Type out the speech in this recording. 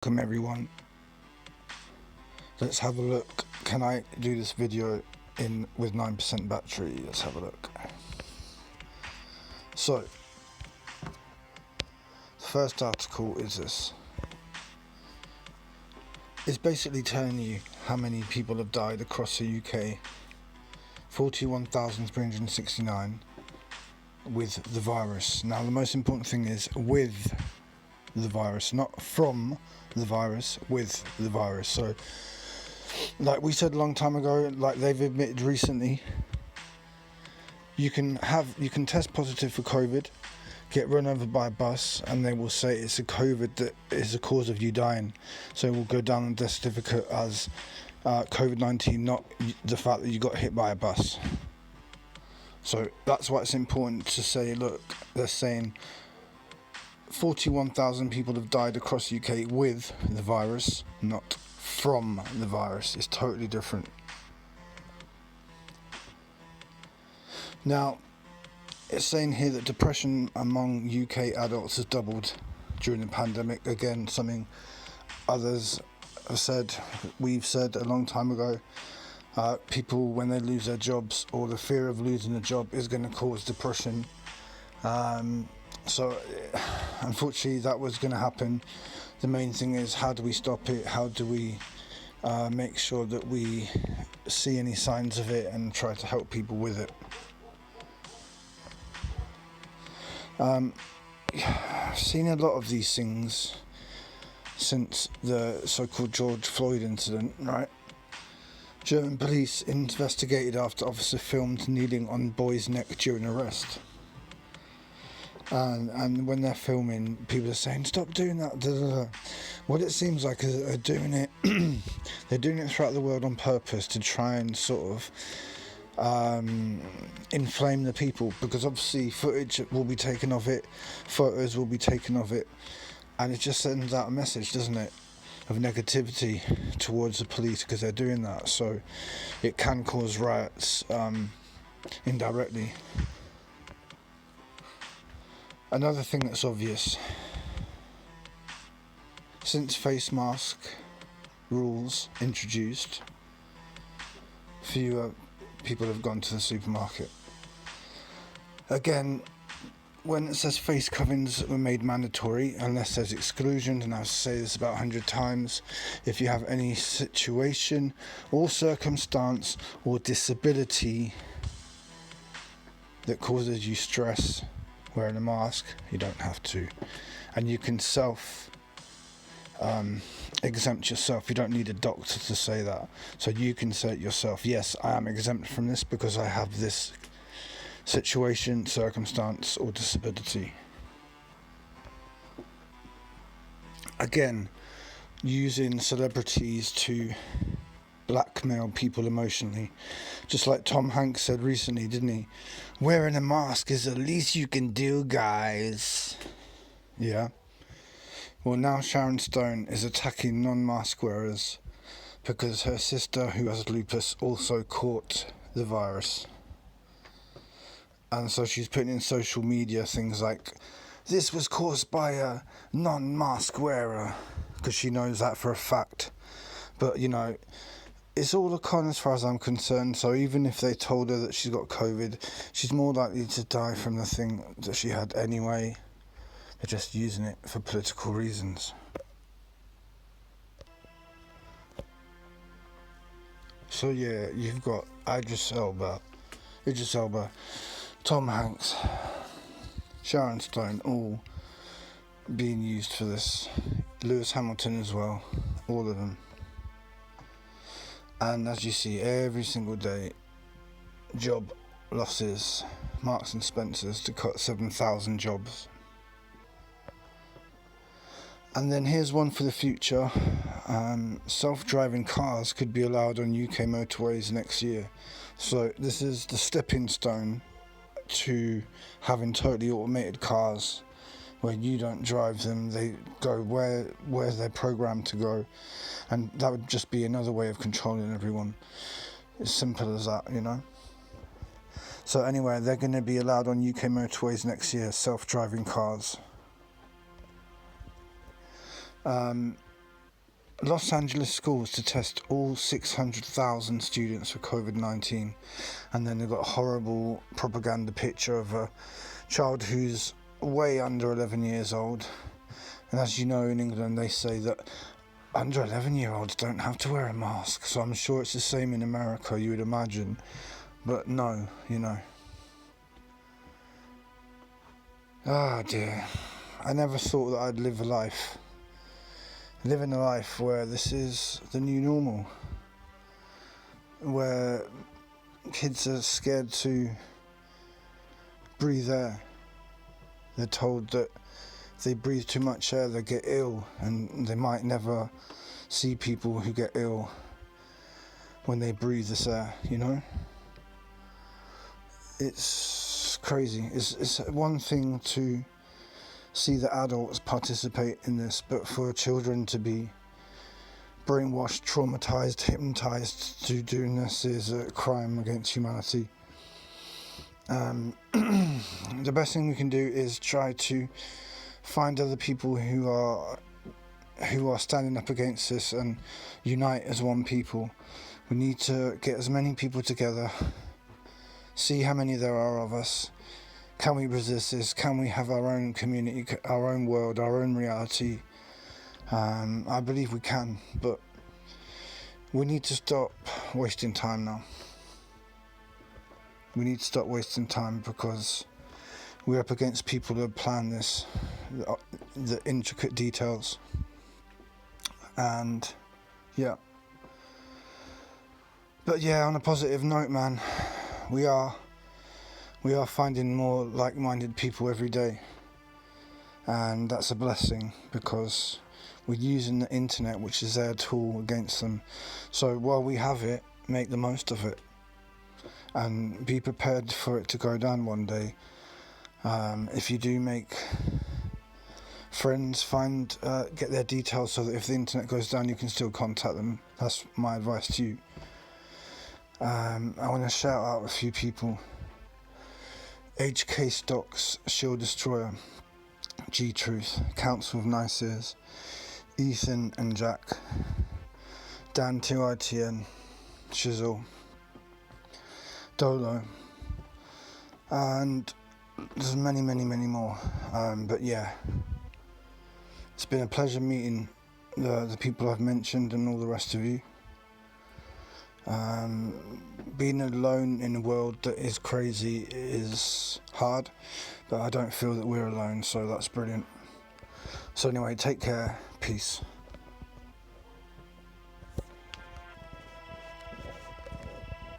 Welcome everyone. Let's have a look. Can I do this video in with 9% battery? Let's have a look. So, the first article is this. It's basically telling you how many people have died across the UK. 41,369 with the virus. Now the most important thing is with the virus, not from the virus, with the virus. So like we said a long time ago, like they've admitted recently, you can test positive for COVID, get run over by a bus, and they will say it's a COVID that is the cause of you dying. So it will go down on the death certificate as COVID-19, not the fact that you got hit by a bus. So that's why it's important to say, look, they're saying 41,000 people have died across the UK with the virus, not from the virus. It's totally different. Now, it's saying here that depression among UK adults has doubled during the pandemic. Again, something others have said, we've said a long time ago. People, when they lose their jobs, or the fear of losing a job is going to cause depression. So unfortunately that was going to happen. The main thing is, how do we stop it? How do we make sure that we see any signs of it and try to help people with it? I've seen a lot of these things since the so-called George Floyd incident, right? German police investigated after officer filmed kneeling on boy's neck during arrest. And when they're filming, people are saying, stop doing that. Da, da, da. What it seems like is that they're doing it they're doing it throughout the world on purpose to try and sort of inflame the people, because obviously footage will be taken of it, photos will be taken of it, and it just sends out a message, doesn't it, of negativity towards the police because they're doing that. So it can cause riots indirectly. Another thing that's obvious, since face mask rules introduced, fewer people have gone to the supermarket. Again, when it says face coverings were made mandatory, unless there's exclusions, and I'll say this about 100 times, if you have any situation or circumstance or disability that causes you stress, wearing a mask, you don't have to. And you can exempt yourself. You don't need a doctor to say that. So you can say it yourself. Yes, I am exempt from this because I have this situation, circumstance, or disability. Again, using celebrities to blackmail people emotionally, just like Tom Hanks said recently, didn't he? Wearing a mask is the least you can do, guys. Yeah. Well, now Sharon Stone is attacking non-mask wearers because her sister, who has lupus, also caught the virus. And so she's putting in social media things like, this was caused by a non-mask wearer, because she knows that for a fact. But, you know, it's all a con as far as I'm concerned. So even if they told her that she's got COVID, she's more likely to die from the thing that she had anyway. They're just using it for political reasons. So yeah, you've got Idris Elba, Tom Hanks, Sharon Stone, all being used for this. Lewis Hamilton as well, all of them. And as you see, every single day, job losses. Marks and Spencer's to cut 7,000 jobs. And then here's one for the future. Self-driving cars could be allowed on UK motorways next year. So this is the stepping stone to having totally automated cars where you don't drive them, they go where they're programmed to go. And that would just be another way of controlling everyone. As simple as that, you know. So anyway, they're going to be allowed on UK motorways next year, self-driving cars. Los Angeles schools to test all 600,000 students for COVID-19, and then they've got a horrible propaganda picture of a child who's way under 11 years old. And as you know, in England they say that under 11-year-olds don't have to wear a mask, so I'm sure it's the same in America, you would imagine, but no, you know. Ah dear, I never thought that I'd live in a life where this is the new normal, where kids are scared to breathe air. They're told that if they breathe too much air they get ill, and they might never see people who get ill when they breathe this air, you know? It's crazy. It's one thing to see the adults participate in this, but for children to be brainwashed, traumatized, hypnotized to doing this is a crime against humanity. The best thing we can do is try to find other people who are standing up against this and unite as one people. We need to get as many people together, see how many there are of us. Can we resist this? Can we have our own community, our own world, our own reality? I believe we can, but we need to stop wasting time now. We need to stop wasting time because we're up against people who have planned this, the intricate details. And yeah. But yeah, on a positive note, man, we are finding more like-minded people every day, and that's a blessing because we're using the internet, which is their tool, against them. So while we have it, make the most of it and be prepared for it to go down one day. If you do make friends, get their details so that if the internet goes down you can still contact them. That's my advice to you. I want to shout out a few people. HK Stocks, Shield Destroyer, G-Truth, Council of Nice Ears, Ethan and Jack, Dan 2ITN, Shizzle, Dolo, and there's many more. But yeah, it's been a pleasure meeting the people I've mentioned and all the rest of you. Being alone in a world that is crazy is hard, but I don't feel that we're alone, so that's brilliant. So anyway, take care, peace.